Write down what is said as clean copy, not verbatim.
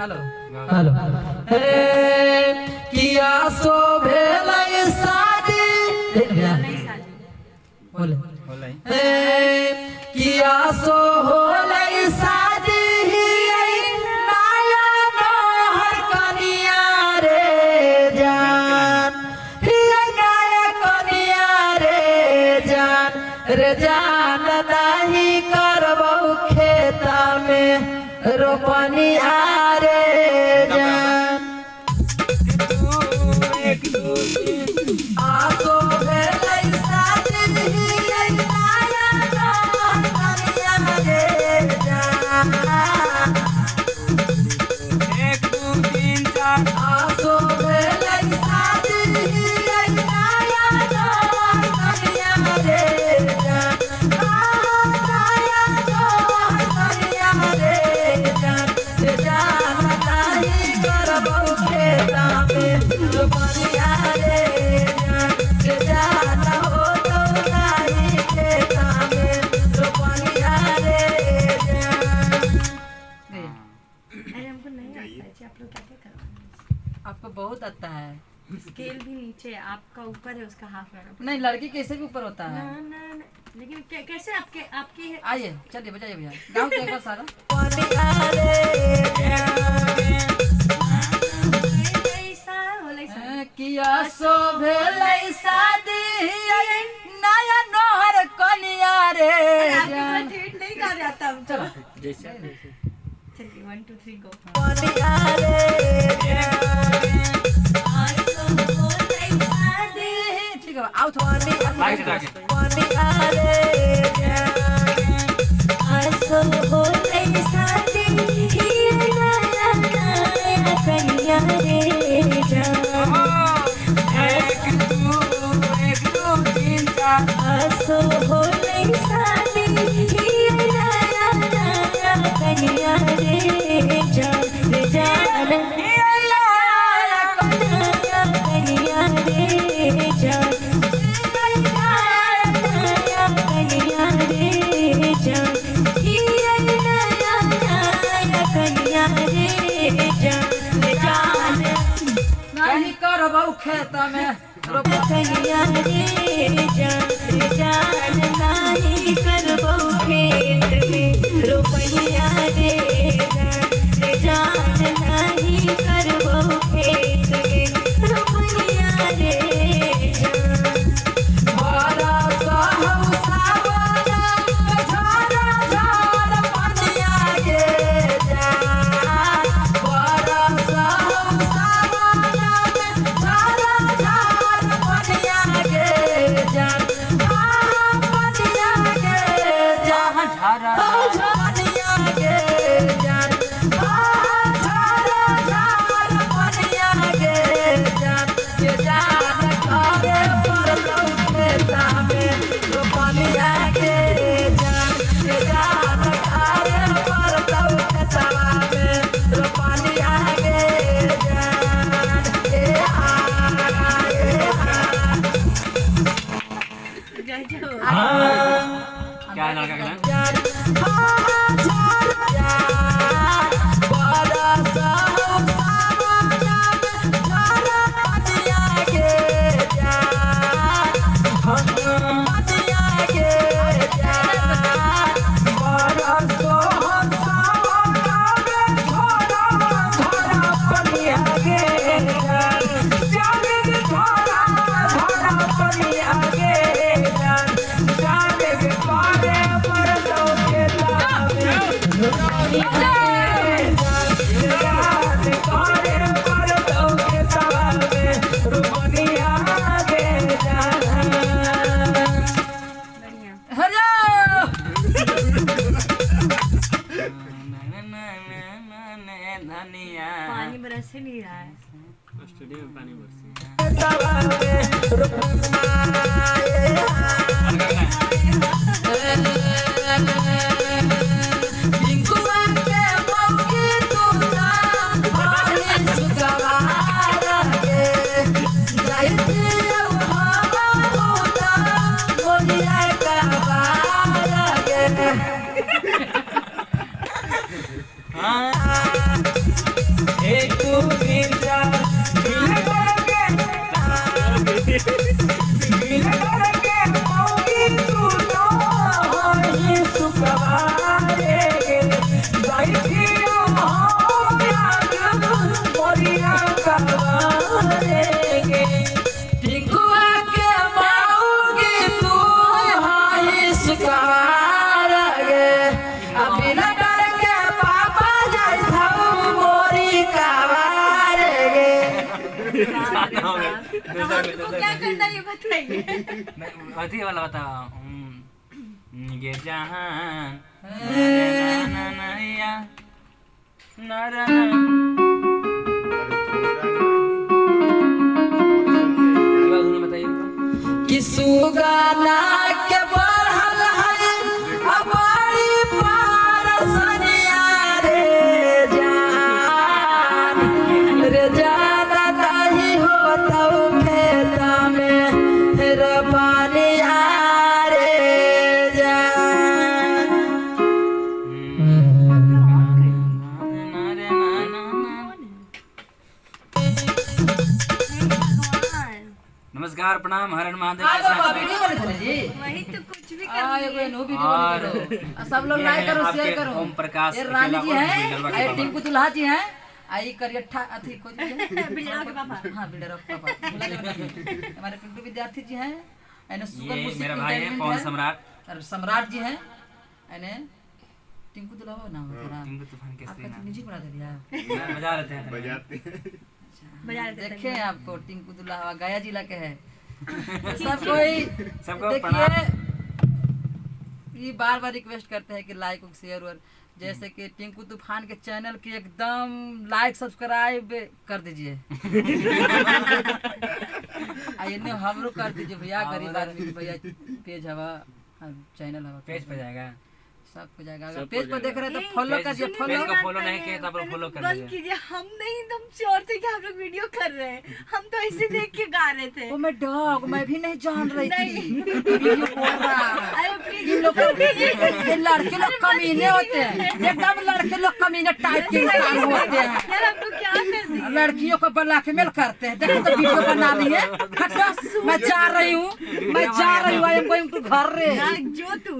Hello hello हे किया सो भेलै शादी बोले होलै हे किया सो होलै शादी नाया नहर कनिया रे जान हिया नाया कनिया रे जान नहीं करबौ खेता में रोपनिया रे जान आसो भेलै शादी नाया नहर कनिया रे जान आसो भेलै शादी नाया नहर कनिया रे जान नाया नहर कनिया रे जान नहीं करबौ खेता में रोपनिया रे जान हो तो नहीं खेता में रोपनिया रे जान अरे हमको नहीं आता है जी, आप लोग क्या क्या करवाएं? आपको बहुत आता है स्केल भी नीचे है, आपका ऊपर है, उसका हाफ रहना नहीं लड़की कैसे भी ऊपर होता है ना ना ना, लेकिन कैसे आपके आपकी है? आइए चलिए बजाइए भैया गाँव के एक बार सारा रोपनिया रे ऐसा होले ऐसा। किया सो भेलै शादी नया नहर कनिया रे आपको जान। ठीक नहीं गा रहा था हम तो। जैसे चलिए 1 2 3 गो। रोपनिया रे ठीक है आओ थोड़ा रोपनिया रे नहीं करबौ खेता में रोपनिया रे जान नहीं करबौ खेत में रोपनिया रे जान नहीं करबौ खेत में रोपनिया रे बड़ा सहौ सावना झरा झर पनिया गे जान बड़ा सहौ सावना झरा झर पनिया गे जान पनिया गे जान झारा पनिया गे जान झरा झर पनिया गे जान ये जान खावे परलौ खेता में रोपनिया गे जान ये जान खावे परलौ खेता में रोपनिया गे जान ए आ जय जो। क्या है लड़का का नाम जान झरा जान बड़ा सहौ सावना झरा पनिया गे जान पनिया गे जान बड़ा सहौ सावना झरा झरा पनिया गे जान झरा पनिया गे जान जाने के पारे पर दो के लावे रोपनिया गे जान पारे पर दो के लावे रोपनिया गे जान बढ़िया। हरिया धनिया पानी बरस ही नहीं रहा है। स्टूडियो में पानी बरसी लावे बिंकुआ के मौकी तुला भाई सुगवारा गे जाइते हवा होता मोरिया का बारा गे हो गया। तो हमको क्या करना है ये बताइए। अथी वाला बता ये जहान ना ना या ना ना ना बताइए कि सुगाना के बढ़ल है हमारी पारसनिया रे जान नहीं होता खेता में रे पानिया रे जान नमस्कार प्रणाम हरण महादेव वीडियो बने थे जी वही तो कुछ भी आ कर ये कोई नो वीडियो बने करो सब लोग लाइक करो शेयर करो ओम प्रकाश ये रानी जी अकेला हैं और ये बिल्डर टिंकू दुल्हा जी हैं आई करियठा अथी को बिल्डर के पापा। हां बिल्डर ऑफ पापा हमारे पिंटू विद्यार्थी जी हैं एने सुगर ये मुसी मेरा भाई है पवन सम्राट और सम्राट जी हैं एने टिंकू दुल्हा हो ना हो टिंकू तूफान के आपका सेना म्यूजिक बना दिया बजा लेते हैं बजाते हैं। बजा लेते हैं। देखें आपको टिंकू दुल्हा गया जिला के है सब कोई सबको देखिए ये बार बार रिक्वेस्ट करते हैं कि लाइक और शेयर और जैसे कि टिंकू तूफान के चैनल की एकदम लाइक सब्सक्राइब कर दीजिए आइए हमरो कर दीजिए भैया गरीब आदमी के भैया पेज हवा चैनल हवा पेज पे जाएगा सब हो जाएगा अगर सब पेज हो पर देख रहे हैं तो पेज- फॉलो कर दिए पेज फॉलो को follow नहीं किए तो आप लोग पहले follow कर बंद लीजिए। कीजिए। हम नहीं एकदम श्योर थे कि आप लोग वीडियो कर रहे हैं। हम तो ऐसे देख के गा रहे थे। ओ मैं डॉग मैं भी नहीं जान रही थी वीडियो बोल रहा है अरे प्लीज इन लोग ये लड़के लोग कमीने होते हैं एकदम लड़के लोग कमीने टाइप के इंसान होते हैं यार हमको क्या कर दिया। लड़कियों को ब्लैकमेल करते हैं देखो तो वीडियो बना लिए हटो मैं जा रही हूँ आई एम गोइंग टू घर रे जो तू